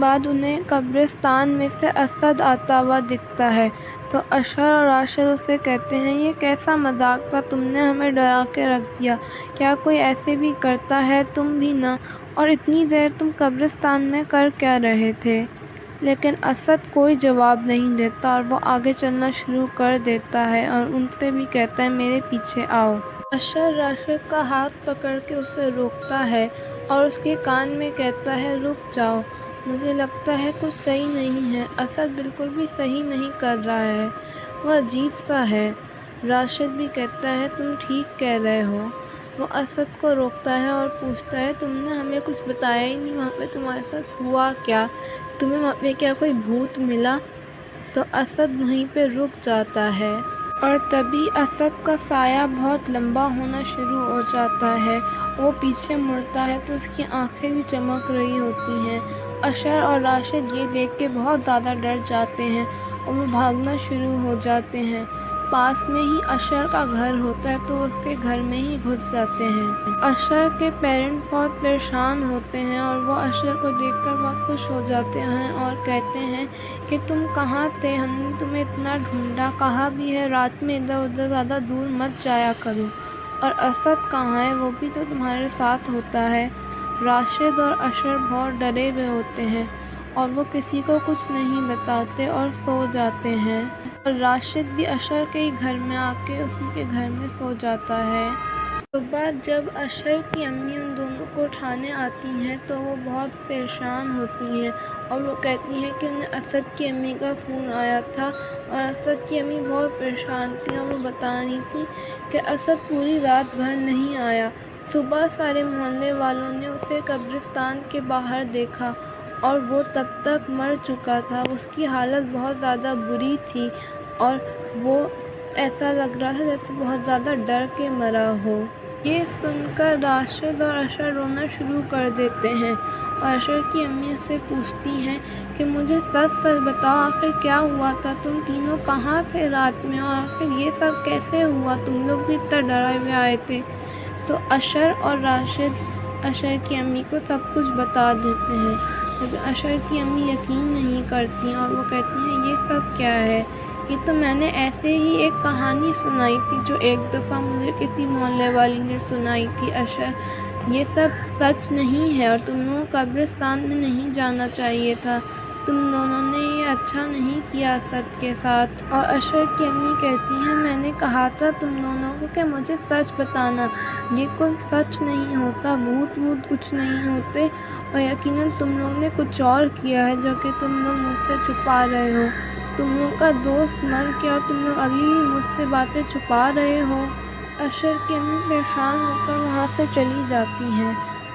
بعد انہیں قبرستان میں سے اسد آتا ہوا دکھتا ہے تو اشر اور راشد اسے کہتے ہیں یہ کیسا مذاق تھا، تم نے ہمیں ڈرا کے رکھ دیا، کیا کوئی ایسے بھی کرتا ہے؟ تم بھی نہ، اور اتنی دیر تم قبرستان میں کر کیا رہے تھے؟ لیکن اسد کوئی جواب نہیں دیتا اور وہ آگے چلنا شروع کر دیتا ہے اور ان سے بھی کہتا ہے میرے پیچھے آؤ۔ اشر راشد کا ہاتھ پکڑ کے اسے روکتا ہے اور اس کے کان میں کہتا ہے رک جاؤ، مجھے لگتا ہے کچھ صحیح نہیں ہے۔ اسد بالکل بھی صحیح نہیں کر رہا ہے، وہ عجیب سا ہے۔ راشد بھی کہتا ہے تم ٹھیک کہہ رہے ہو۔ وہ اسد کو روکتا ہے اور پوچھتا ہے تم نے ہمیں کچھ بتایا ہی نہیں، وہاں پہ تمہارے ساتھ ہوا کیا؟ تمہیں وہاں پہ کیا کوئی بھوت ملا؟ تو اسد وہیں پہ رک جاتا ہے اور تبھی اسد کا سایہ بہت لمبا ہونا شروع ہو جاتا ہے۔ وہ پیچھے مڑتا ہے تو اس کی آنکھیں بھی چمک رہی ہوتی ہیں۔ اشر اور راشد یہ دیکھ کے بہت زیادہ ڈر جاتے ہیں اور وہ بھاگنا شروع ہو جاتے ہیں۔ پاس میں ہی اشر کا گھر ہوتا ہے تو وہ اس کے گھر میں ہی گھس جاتے ہیں۔ اشر کے پیرنٹس بہت پریشان ہوتے ہیں اور وہ اشر کو دیکھ کر بہت خوش ہو جاتے ہیں اور کہتے ہیں کہ تم کہاں تھے، ہم نے تمہیں اتنا ڈھونڈا، کہا بھی ہے رات میں ادھر ادھر زیادہ دور مت جایا کرو، اور اسد کہاں ہے، وہ بھی تو تمہارے ساتھ ہوتا ہے۔ راشد اور اشر بہت ڈرے ہوئے ہوتے ہیں اور وہ کسی کو کچھ نہیں بتاتے اور سو جاتے ہیں، اور راشد بھی اشر کے ہی گھر میں آ کے اسی کے گھر میں سو جاتا ہے۔ صبح جب اشر کی امی ان دونوں کو اٹھانے آتی ہیں تو وہ بہت پریشان ہوتی ہیں اور وہ کہتی ہیں کہ انہیں اسد کی امی کا فون آیا تھا اور اسد کی امی بہت پریشان تھیں اور وہ بتا رہی تھیں کہ اسد پوری رات گھر نہیں آیا۔ صبح سارے محلے والوں نے اسے قبرستان کے باہر دیکھا اور وہ تب تک مر چکا تھا، اس کی حالت بہت زیادہ بری تھی اور وہ ایسا لگ رہا تھا جیسے بہت زیادہ ڈر کے مرا ہو۔ یہ سن کر راشد اور اشر رونا شروع کر دیتے ہیں اور اشر کی امی اس سے پوچھتی ہیں کہ مجھے سچ سچ بتاؤ آخر کیا ہوا تھا، تم تینوں کہاں تھے رات میں، اور آخر یہ سب کیسے ہوا، تم لوگ بھی اتنا ڈرے ہوئے آئے تھے؟ تو اشر اور راشد اشر کی امی کو سب کچھ بتا دیتے ہیں، لیکن اشر کی امی یقین نہیں کرتی اور وہ کہتی ہیں یہ سب کیا ہے، یہ تو میں نے ایسے ہی ایک کہانی سنائی تھی جو ایک دفعہ مجھے کسی محلے والی نے سنائی تھی۔ اشر یہ سب سچ نہیں ہے اور تم لوگوں کو قبرستان میں نہیں جانا چاہیے تھا، تم دونوں نے یہ اچھا نہیں کیا اسد کے ساتھ۔ اور اشر کی امی کہتی ہیں میں نے کہا تھا تم دونوں کو کہ مجھے سچ بتانا، یہ کوئی سچ نہیں ہوتا، بھوت ووت کچھ نہیں ہوتے، اور یقیناً تم لوگ نے کچھ اور کیا ہے جو کہ تم لوگ مجھ سے چھپا رہے ہو، تم لوگ کا دوست مر گیا اور تم لوگ ابھی بھی مجھ سے باتیں چھپا رہے ہو۔ اشر کی امی پریشان ہو کر وہاں سے چلی جاتی ہیں۔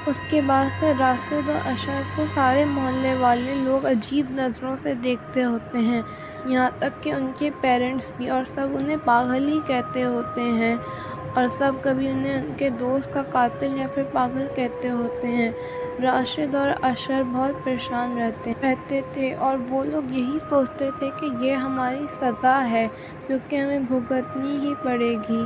اس کے بعد سے راشد اور اشر کو سارے محلے والے لوگ عجیب نظروں سے دیکھتے ہوتے ہیں، یہاں تک کہ ان کے پیرنٹس بھی، اور سب انہیں پاگل ہی کہتے ہوتے ہیں اور سب کبھی انہیں ان کے دوست کا قاتل یا پھر پاگل کہتے ہوتے ہیں۔ راشد اور اشر بہت پریشان رہتے تھے اور وہ لوگ یہی سوچتے تھے کہ یہ ہماری سزا ہے کیونکہ ہمیں بھگتنی ہی پڑے گی۔